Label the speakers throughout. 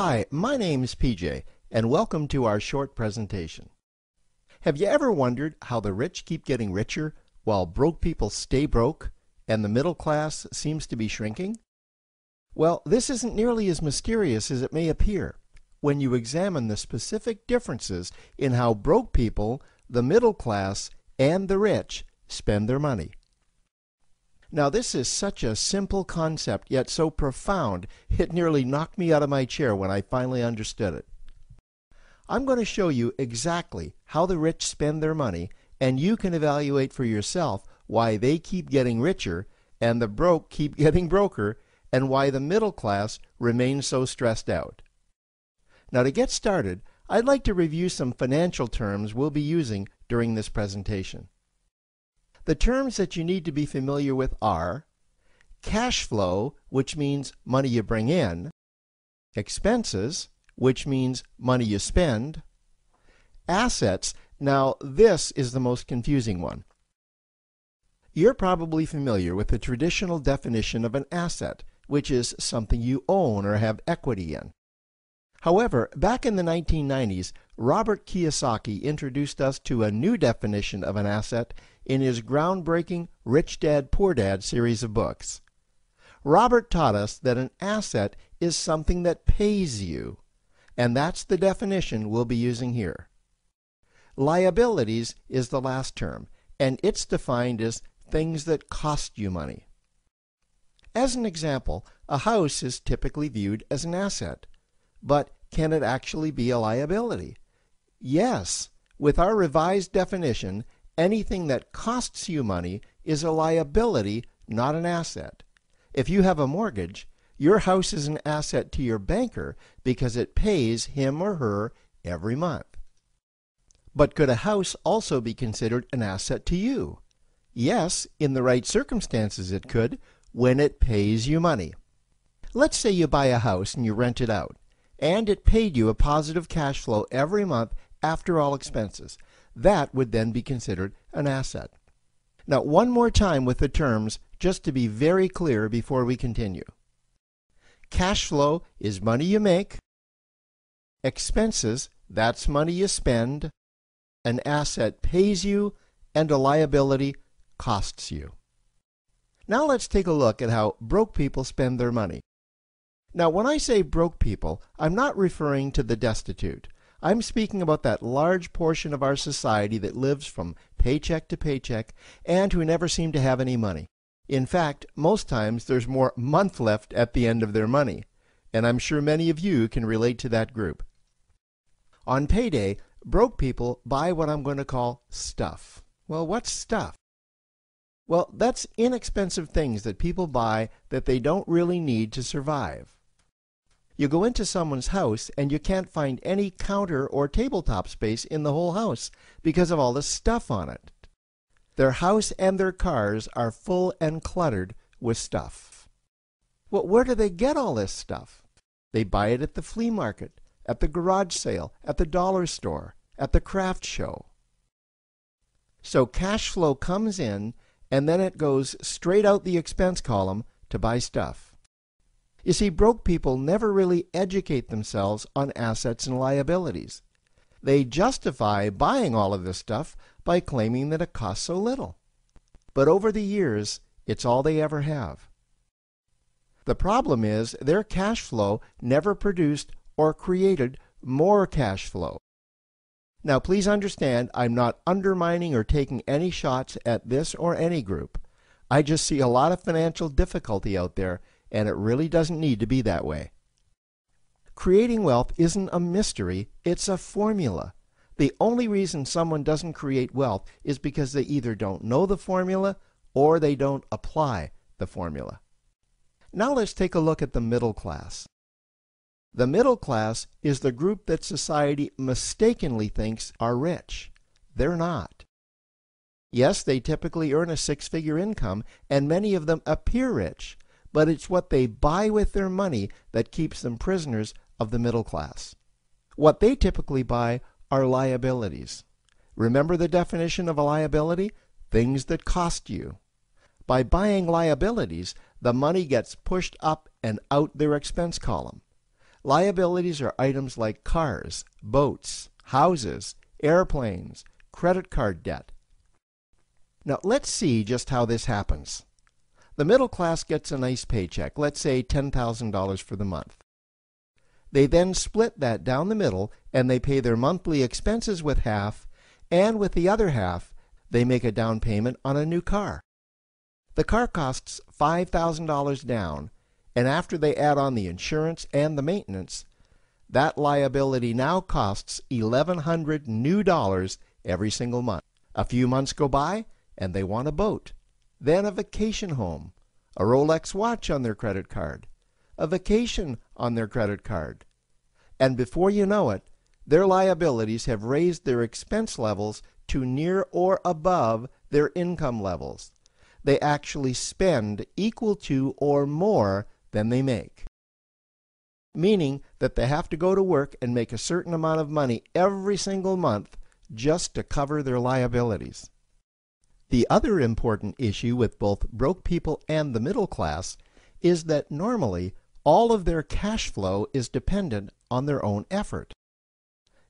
Speaker 1: Hi, my name's PJ, and welcome to our short presentation. Have you ever wondered how the rich keep getting richer while broke people stay broke and the middle class seems to be shrinking? Well, this isn't nearly as mysterious as it may appear when you examine the specific differences in how broke people, the middle class, and the rich spend their money. Now, this is such a simple concept, yet so profound, it nearly knocked me out of my chair when I finally understood it. I'm going to show you exactly how the rich spend their money, and you can evaluate for yourself why they keep getting richer and the broke keep getting broker, and why the middle class remains so stressed out. Now, to get started, I'd like to review some financial terms we'll be using during this presentation. The terms that you need to be familiar with are cash flow, which means money you bring in, expenses, which means money you spend, assets. Now, this is the most confusing one. You're probably familiar with the traditional definition of an asset, which is something you own or have equity in. However, back in the 1990s, Robert Kiyosaki introduced us to a new definition of an asset in his groundbreaking Rich Dad, Poor Dad series of books. Robert taught us that an asset is something that pays you, and that's the definition we'll be using here. Liabilities is the last term, and it's defined as things that cost you money. As an example, a house is typically viewed as an asset. But can it actually be a liability? Yes. With our revised definition, anything that costs you money is a liability, not an asset. If you have a mortgage, your house is an asset to your banker because it pays him or her every month. But could a house also be considered an asset to you? Yes, in the right circumstances it could, when it pays you money. Let's say you buy a house and you rent it out, and it paid you a positive cash flow every month after all expenses. That would then be considered an asset. Now, one more time with the terms, just to be very clear before we continue. Cash flow is money you make. Expenses, that's money you spend. An asset pays you, and a liability costs you. Now let's take a look at how broke people spend their money. Now, when I say broke people, I'm not referring to the destitute. I'm speaking about that large portion of our society that lives from paycheck to paycheck and who never seem to have any money. In fact, most times there's more month left at the end of their money, and I'm sure many of you can relate to that group. On payday, broke people buy what I'm going to call stuff. Well, what's stuff? Well, that's inexpensive things that people buy that they don't really need to survive. You go into someone's house and you can't find any counter or tabletop space in the whole house because of all the stuff on it. Their house and their cars are full and cluttered with stuff. Well, where do they get all this stuff? They buy it at the flea market, at the garage sale, at the dollar store, at the craft show. So cash flow comes in and then it goes straight out the expense column to buy stuff. You see, broke people never really educate themselves on assets and liabilities. They justify buying all of this stuff by claiming that it costs so little. But over the years, it's all they ever have. The problem is their cash flow never produced or created more cash flow. Now, please understand, I'm not undermining or taking any shots at this or any group. I just see a lot of financial difficulty out there, and it really doesn't need to be that way. Creating wealth isn't a mystery, it's a formula. The only reason someone doesn't create wealth is because they either don't know the formula or they don't apply the formula. Now let's take a look at the middle class. The middle class is the group that society mistakenly thinks are rich. They're not. Yes, they typically earn a six-figure income, and many of them appear rich, but it's what they buy with their money that keeps them prisoners of the middle class. What they typically buy are liabilities. Remember the definition of a liability? Things that cost you. By buying liabilities, the money gets pushed up and out their expense column. Liabilities are items like cars, boats, houses, airplanes, credit card debt. Now let's see just how this happens. The middle class gets a nice paycheck, let's say $10,000 for the month. They then split that down the middle and they pay their monthly expenses with half, and with the other half, they make a down payment on a new car. The car costs $5,000 down, and after they add on the insurance and the maintenance, that liability now costs $1,100 new dollars every single month. A few months go by, and they want a boat, then a vacation home, a Rolex watch on their credit card, a vacation on their credit card. And before you know it, their liabilities have raised their expense levels to near or above their income levels. They actually spend equal to or more than they make, meaning that they have to go to work and make a certain amount of money every single month just to cover their liabilities. The other important issue with both broke people and the middle class is that normally all of their cash flow is dependent on their own effort,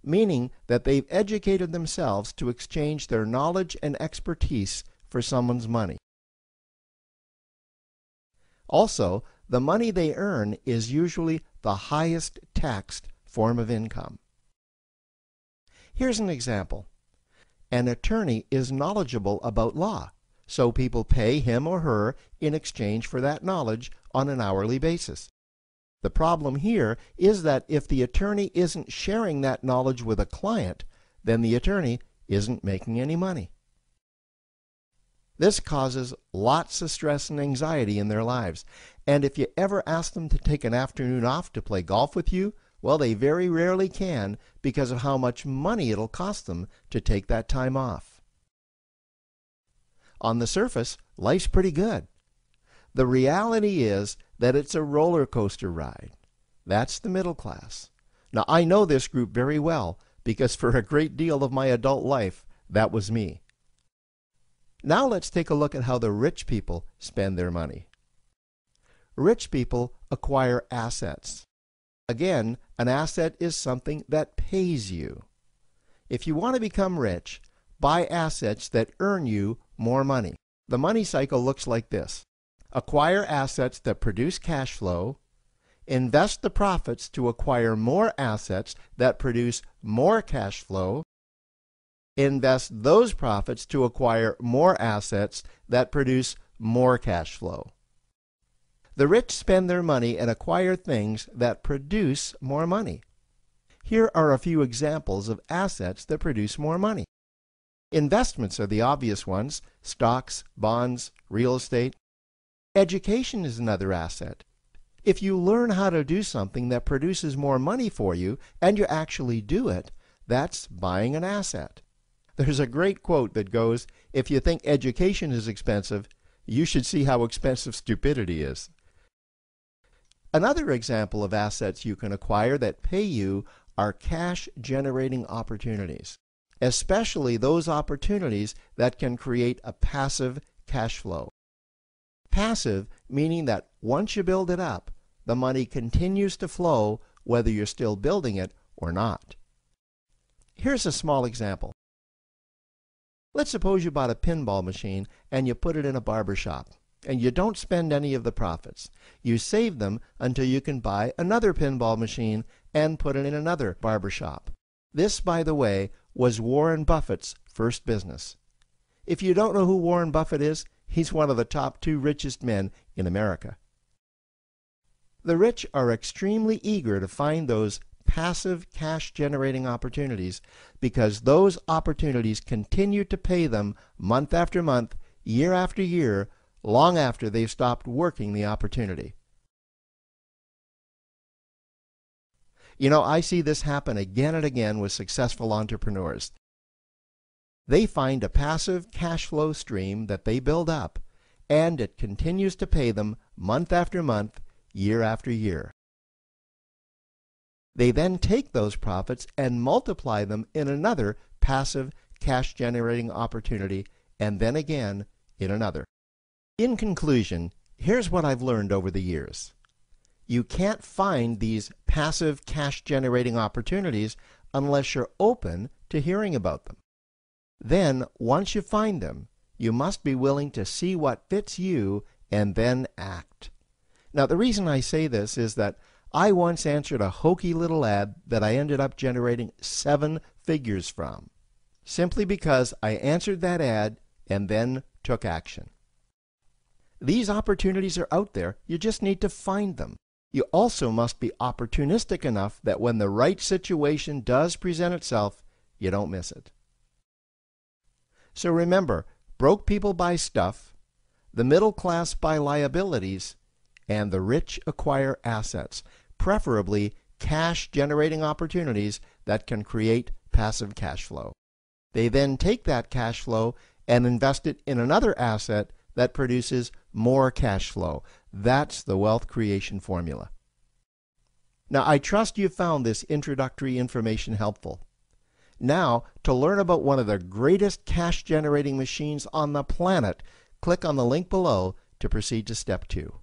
Speaker 1: meaning that they've educated themselves to exchange their knowledge and expertise for someone's money. Also, the money they earn is usually the highest taxed form of income. Here's an example. An attorney is knowledgeable about law, so people pay him or her in exchange for that knowledge on an hourly basis. The problem here is that if the attorney isn't sharing that knowledge with a client, then the attorney isn't making any money. This causes lots of stress and anxiety in their lives, and if you ever ask them to take an afternoon off to play golf with you, well, they very rarely can because of how much money it'll cost them to take that time off. On the surface, life's pretty good. The reality is that it's a roller coaster ride. That's the middle class. Now, I know this group very well because for a great deal of my adult life, that was me. Now let's take a look at how the rich people spend their money. Rich people acquire assets. Again, an asset is something that pays you. If you want to become rich, buy assets that earn you more money. The money cycle looks like this. Acquire assets that produce cash flow, invest the profits to acquire more assets that produce more cash flow, invest those profits to acquire more assets that produce more cash flow. The rich spend their money and acquire things that produce more money. Here are a few examples of assets that produce more money. Investments are the obvious ones: stocks, bonds, real estate. Education is another asset. If you learn how to do something that produces more money for you and you actually do it, that's buying an asset. There's a great quote that goes, "If you think education is expensive, you should see how expensive stupidity is." Another example of assets you can acquire that pay you are cash-generating opportunities, especially those opportunities that can create a passive cash flow. Passive meaning that once you build it up, the money continues to flow whether you're still building it or not. Here's a small example. Let's suppose you bought a pinball machine and you put it in a barber shop, and you don't spend any of the profits. You save them until you can buy another pinball machine and put it in another barber shop. This, by the way, was Warren Buffett's first business. If you don't know who Warren Buffett is, he's one of the top 2 richest men in America. The rich are extremely eager to find those passive cash-generating opportunities because those opportunities continue to pay them month after month, year after year, long after they've stopped working the opportunity. You know, I see this happen again and again with successful entrepreneurs. They find a passive cash flow stream that they build up, and it continues to pay them month after month, year after year. They then take those profits and multiply them in another passive cash-generating opportunity, and then again in another. In conclusion, here's what I've learned over the years. You can't find these passive cash generating opportunities unless you're open to hearing about them. Then, once you find them, you must be willing to see what fits you and then act. Now, the reason I say this is that I once answered a hokey little ad that I ended up generating 7 figures from, simply because I answered that ad and then took action. These opportunities are out there, you just need to find them. You also must be opportunistic enough that when the right situation does present itself, you don't miss it. So remember, broke people buy stuff, the middle class buy liabilities, and the rich acquire assets, preferably cash-generating opportunities that can create passive cash flow. They then take that cash flow and invest it in another asset that produces more cash flow. That's the wealth creation formula. Now, I trust you found this introductory information helpful. Now, to learn about one of the greatest cash-generating machines on the planet, click on the link below to proceed to step 2.